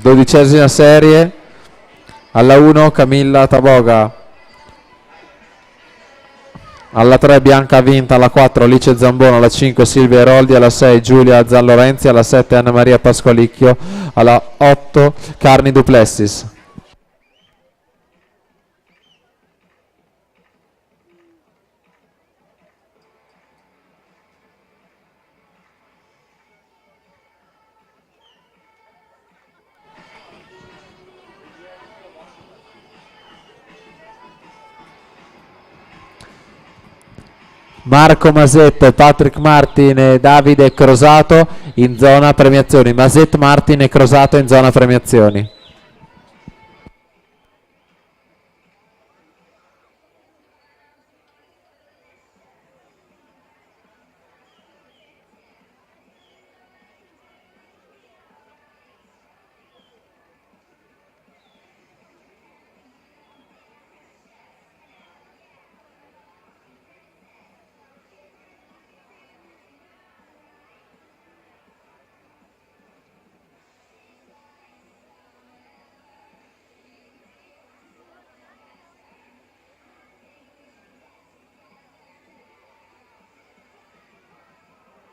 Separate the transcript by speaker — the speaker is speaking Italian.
Speaker 1: 12ª serie. Alla 1 Camilla Taboga, alla 3 Bianca Vinta, alla 4 Alice Zambona, alla 5 Silvia Eroldi, alla 6 Giulia Zanlorenzi, alla 7 Anna Maria Pasqualicchio, alla 8 Carni Duplessis. Marco Maset, Patrick Martin e Davide Crosato in zona premiazioni. Maset, Martin e Crosato in zona premiazioni.